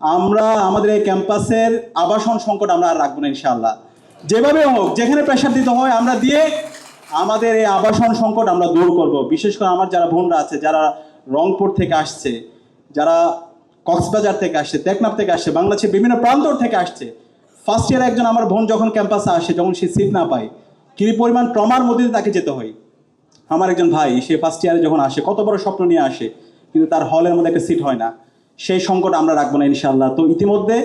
আমরা আমাদের এই ক্যাম্পাসের আবাসন সংকট আমরা আর রাখবো না ইনশাআল্লাহ। যেভাবে হোক, যেখানে প্রেশার দিতে হয় আমরা দিয়ে আমাদের এই আবাসন সংকট আমরা দূর করব। বিশেষ করে আমার যারা বোনরা আছে, যারা রংপুর থেকে আসছে, যারা কক্সবাজার থেকে আসছে, টেকনাফ থেকে আসছে, বাংলাদেশের বিভিন্ন প্রান্তর থেকে আসছে। ফার্স্ট ইয়ার একজন আমার বোন যখন ক্যাম্পাসে আসে, যখন সে সিট না পায়, কি পরিমাণ ট্রমার মধ্যে দিয়ে তাকে যেতে হয়। আমার একজন ভাই, সে ফার্স্ট ইয়ারে যখন আসে, কত বড় স্বপ্ন নিয়ে আসে, কিন্তু তার হলের মধ্যে একটা সিট হয় না। সেই সংকট আমরা রাখবো না ইনশাআল্লাহ। তো ইতিমধ্যে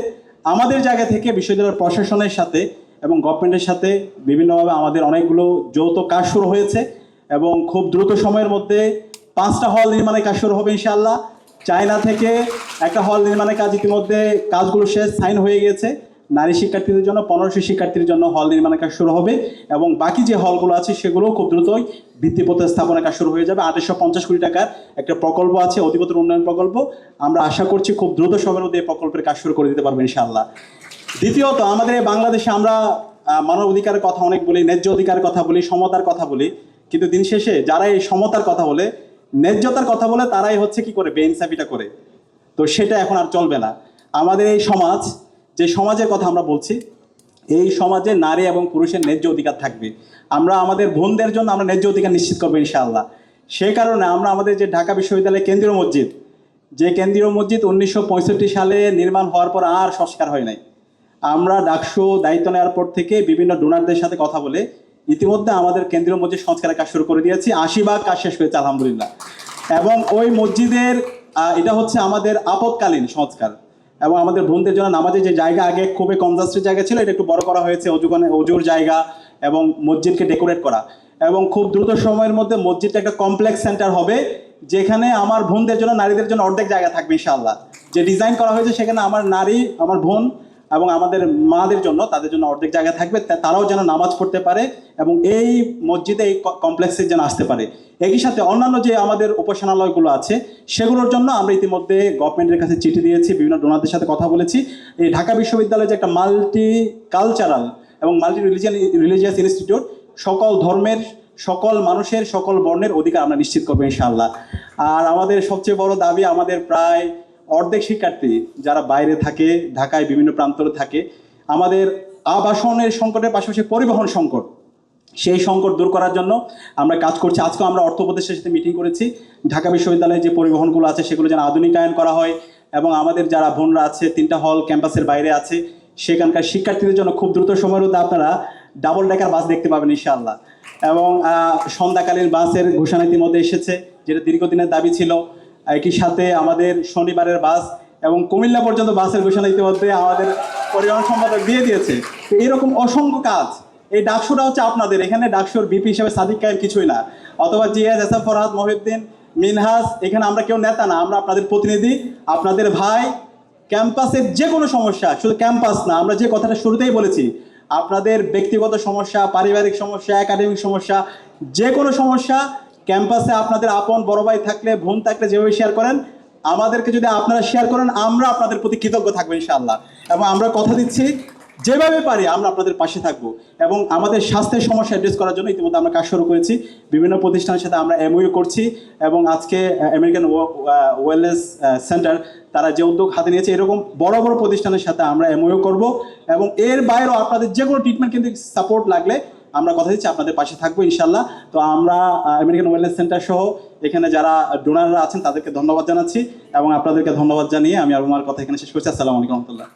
আমাদের জায়গা থেকে বিশ্ববিদ্যালয়ের প্রশাসনের সাথে এবং গভর্নমেন্টের সাথে বিভিন্নভাবে আমাদের অনেকগুলো যৌথ কাজ শুরু হয়েছে এবং খুব দ্রুত সময়ের মধ্যে 5টা হল নির্মাণের কাজ শুরু হবে ইনশাআল্লাহ। চায়না থেকে একটা হল নির্মাণের কাজ ইতিমধ্যে কাজগুলো শেষ, সাইন হয়ে গেছে। নারী শিক্ষার্থীদের জন্য 1500 শিক্ষার্থীর জন্য হল নির্মাণের কাজ শুরু হবে এবং বাকি যে হলগুলো আছে সেগুলোও খুব দ্রুতই ভিত্তিপ্রস্তর স্থাপনের কাজ শুরু হয়ে যাবে। 2850 কোটি টাকার একটা প্রকল্প আছে, অধিকতর উন্নয়ন প্রকল্প। আমরা আশা করছি খুব দ্রুত সময়ের মধ্যে এই প্রকল্পের কাজ শুরু করে দিতে পারবো ইনশাআল্লাহ। দ্বিতীয়ত, আমাদের বাংলাদেশে আমরা মানব অধিকারের কথা অনেক বলি, ন্যায্য অধিকারের কথা বলি, সমতার কথা বলি, কিন্তু দিন শেষে যারা এই সমতার কথা বলে, ন্যায্যতার কথা বলে, তারাই হচ্ছে কি করে, বেইনসাফিটা করে। তো সেটা এখন আর চলবে না। আমাদের এই সমাজ, যে সমাজের কথা আমরা বলছি, এই সমাজে নারী এবং পুরুষের ন্যায্য অধিকার থাকবে। আমরা আমাদের বোনদের জন্য আমরা ন্যায্য অধিকার নিশ্চিত করবো ইনশাআল্লাহ। সেই কারণে আমরা আমাদের যে ঢাকা বিশ্ববিদ্যালয়ের কেন্দ্রীয় মসজিদ, যে কেন্দ্রীয় মসজিদ 1965 সালে নির্মাণ হওয়ার পর আর সংস্কার হয় নাই, আমরা ডাকসু দায়িত্ব নেওয়ার পর থেকে বিভিন্ন ডোনারদের সাথে কথা বলে ইতিমধ্যে আমাদের কেন্দ্রীয় মসজিদ সংস্কারের কাজ শুরু করে দিয়েছি। 80 ভাগ কাজ শেষ হয়েছে আলহামদুলিল্লাহ। এবং ওই মসজিদের এটা হচ্ছে আমাদের আপৎকালীন সংস্কার এবং আমাদের বোনদের জন্য নামাজের যে জায়গা আগে খুবই কনজাস্টেড জায়গা ছিল, এটা একটু বড় করা হয়েছে, অজুর জায়গা এবং মসজিদকে ডেকোরেট করা। এবং খুব দ্রুত সময়ের মধ্যে মসজিদটা একটা কমপ্লেক্স সেন্টার হবে, যেখানে আমার বোনদের জন্য, নারীদের জন্য অর্ধেক জায়গা থাকবে ইনশাআল্লাহ। যে ডিজাইন করা হয়েছে সেখানে আমার নারী, আমার বোন এবং আমাদের মাদের জন্য, তাদের জন্য অর্ধেক জায়গা থাকবে, তারাও যেন নামাজ পড়তে পারে এবং এই মসজিদে, এই কমপ্লেক্সে যেন আসতে পারে। একই সাথে অন্যান্য যে আমাদের উপাসনালয়গুলো আছে সেগুলোর জন্য আমরা ইতিমধ্যে গভর্নমেন্টের কাছে চিঠি দিয়েছি, বিভিন্ন ডোনারদের সাথে কথা বলেছি। এই ঢাকা বিশ্ববিদ্যালয়ে যে একটা মাল্টি কালচারাল এবং মাল্টি রিলিজিয়াস ইনস্টিটিউট, সকল ধর্মের, সকল মানুষের, সকল বর্ণের অধিকার আমরা নিশ্চিত করবো ইনশাআল্লাহ। আর আমাদের সবচেয়ে বড় দাবি, আমাদের প্রায় অর্ধেক শিক্ষার্থী যারা বাইরে থাকে, ঢাকায় বিভিন্ন প্রান্তরে থাকে, আমাদের আবাসনের সংকটের পাশাপাশি পরিবহন সংকট, সেই সংকট দূর করার জন্য আমরা কাজ করছি। আজকেও আমরা অর্থ উপদেষ্টার সাথে মিটিং করেছি। ঢাকা বিশ্ববিদ্যালয়ে যে পরিবহনগুলো আছে সেগুলো যেন আধুনিকায়ন করা হয় এবং আমাদের যারা বোনরা আছে, 3টা হল ক্যাম্পাসের বাইরে আছে, সেখানকার শিক্ষার্থীদের জন্য খুব দ্রুত সময়ের মধ্যে আপনারা ডাবল ডেকার বাস দেখতে পাবেন ইনশাআল্লাহ। এবং সন্ধ্যাকালীন বাসের ঘোষণা ইতিমধ্যে এসেছে, যেটা দীর্ঘদিনের দাবি ছিল। একই সাথে আমাদের শনিবারের বাস এবং কুমিল্লা পর্যন্ত বাসের ঘোষণা ইতিমধ্যে আমাদের পরিবহন সম্পাদক দিয়ে দিয়েছে। তো এরকম অসংখ্য কাজ। এই ডাকসুটা হচ্ছে আপনাদের, এখানে ডাকসুর বিপি হিসেবে সাদিক কায়েম কিছুই না, অথবা GS, S M Farhad, Mohiuddin, Minhaj, এখানে আমরা কেউ নেতা না, আমরা আপনাদের প্রতিনিধি, আপনাদের ভাই। ক্যাম্পাসের যে কোনো সমস্যা, শুধু ক্যাম্পাস না, আমরা যে কথাটা শুরুতেই বলেছি, আপনাদের ব্যক্তিগত সমস্যা, পারিবারিক সমস্যা, একাডেমিক সমস্যা, যে কোনো সমস্যা ক্যাম্পাসে আপনাদের আপন বড় ভাই থাকলে, বোন থাকলে যেভাবে শেয়ার করেন, আমাদেরকে যদি আপনারা শেয়ার করেন, আমরা আপনাদের প্রতি কৃতজ্ঞ থাকবো ইনশাআল্লাহ। এবং আমরা কথা দিচ্ছি, যেভাবে পারি আমরা আপনাদের পাশে থাকবো। এবং আমাদের স্বাস্থ্যের সমস্যা অ্যাড্রেস করার জন্য ইতিমধ্যে আমরা কাজ শুরু করেছি, বিভিন্ন প্রতিষ্ঠানের সাথে আমরা এমওইউ করছি। এবং আজকে আমেরিকান ওয়েলনেস সেন্টার, তারা যে উদ্যোগ হাতে নিয়েছে, এরকম বড় বড় প্রতিষ্ঠানের সাথে আমরা এমওইউ করব। এবং এর বাইরেও আপনাদের যে কোনো ট্রিটমেন্ট কিন্তু সাপোর্ট লাগলে আমরা কথা দিচ্ছি আপনাদের পাশে থাকবো ইনশাআল্লাহ। তো আমরা আমেরিকান ওয়েলনেস সেন্টার সহ এখানে যারা ডোনাররা আছেন তাদেরকে ধন্যবাদ জানাচ্ছি এবং আপনাদেরকে ধন্যবাদ জানিয়ে আমি আমার কথা এখানে শেষ করছি। আসসালামু আলাইকুম রহমতুল্লাহ।